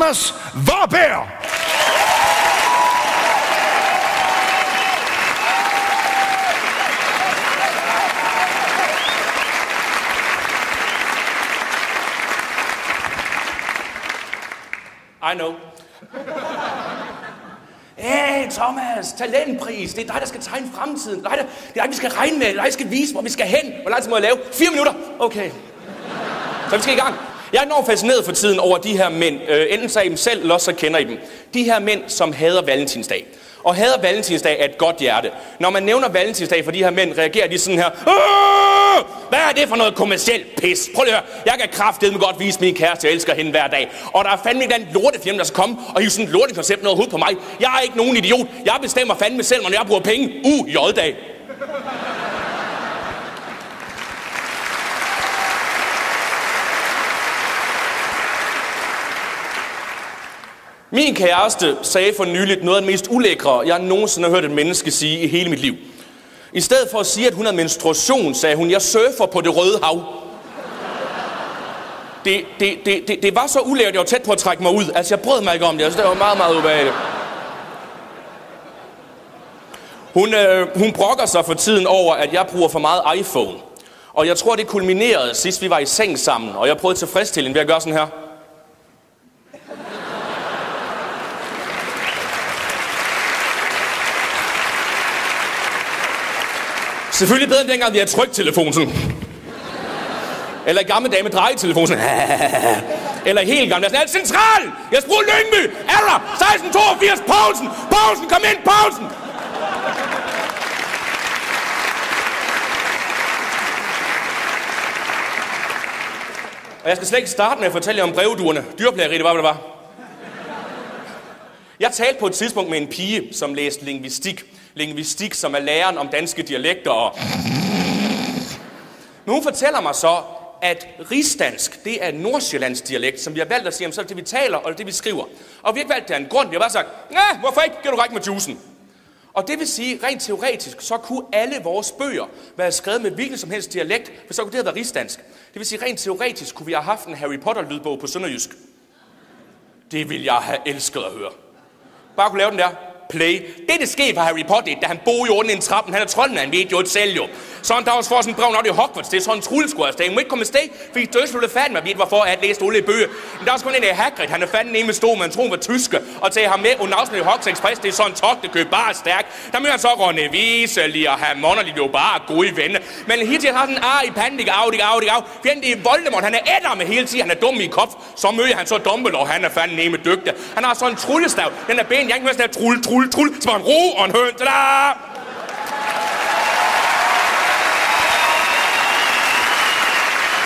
Thomas Warberg. I know. Hey Thomas, talentpris. Det er dig, der skal tegne fremtiden. Det er dig, vi skal regne med. Det er dig, der skal vise, hvor vi skal hen. Hvor lang tid må jeg lave? 4 minutter? Okay. Så vi skal i gang. Jeg er enormt fascineret for tiden over de her mænd. Enten så er I dem selv, eller også så kender I dem. De her mænd, som hader Valentinsdag. Og hader Valentinsdag er et godt hjerte. Når man nævner Valentinsdag for de her mænd, reagerer de sådan her. Hvad er det for noget kommercielt pis? Prøv lige at høre. Jeg kan kraftedeme godt vise min kæreste, jeg elsker hende hver dag. Og der er fandme ikke den lortefirma, der skal komme og hive sådan et lortekoncept noget hovedet på mig. Jeg er ikke nogen idiot. Jeg bestemmer fandme selv, når jeg bruger penge. J-dag. Min kæreste sagde for nyligt noget af det mest ulækre, jeg nogensinde har hørt et menneske sige i hele mit liv. I stedet for at sige, at hun havde menstruation, sagde hun, jeg surfer på det røde hav. Det var så ulækkert, jeg var tæt på at trække mig ud. Altså, jeg brød mig ikke om det. Altså, det var meget, meget ubehageligt. Hun brokker sig for tiden over, at jeg bruger for meget iPhone. Og jeg tror, det kulminerede sidst vi var i seng sammen, og jeg prøvede at tilfredsstille hende ved at gøre sådan her. Selvfølgelig bedre end dengang, vi havde tryktelefonen sådan. Eller i gamle dage med drejetelefonen sådan. Eller helt gamle. Sådan, central! Jeg spurgte Lyngby! Error! 1682! Poulsen! Poulsen! Kom ind! Poulsen! Og jeg skal slet ikke starte med at fortælle jer om brevduerne. Dyrplageri, det var, hvad det var. Jeg talte på et tidspunkt med en pige, som læste lingvistik. Lingvistik, som er læren om danske dialekter og... Men hun fortæller mig så, at rigsdansk, det er Nordsjællands dialekt, som vi har valgt at sige, om så det vi taler og det vi skriver. Og vi har ikke valgt det af en grund, vi har bare sagt, ja, hvorfor ikke? Giver du række med juicen? Og det vil sige, rent teoretisk, så kunne alle vores bøger være skrevet med hvilken som helst dialekt, for så kunne det have været rigsdansk. Det vil sige, rent teoretisk kunne vi have haft en Harry Potter-lydbog på sønderjysk. Det ville jeg have elsket at høre. Bare kunne lave den der. Play. Det skete for Harry Potter, da han boede i under en trappen. Han er troldmand, ved jo et selv jo. Så han dags for sådan en brev, når det er Hogwarts. Det er sådan en trulleskud afsted. Han må ikke komme afsted, fordi dødslutte fanden med, hvorfor jeg læste alle bøger. Men der er også kun en af Hagrid. Han er fanden nede med stol, men troen var tyske. Og tage ham med under afsnit i Hogwarts Express. Det er sådan en tog, det køber bare stærkt. Der møder han så Ronny Weasley og Hermione, de er jo bare gode venner. Men hele tiden har sådan en ar i panden, det af. Fjenden det er Voldemort, han er æder med hele tiden. Han er dum i kopf. Så møder han så Dumbledore, han er fanden nede med dygtig. Han har sådan en trullestav. Den er ben, jeg kan høre sådan en trull. Så var en ro og en høn. Tada!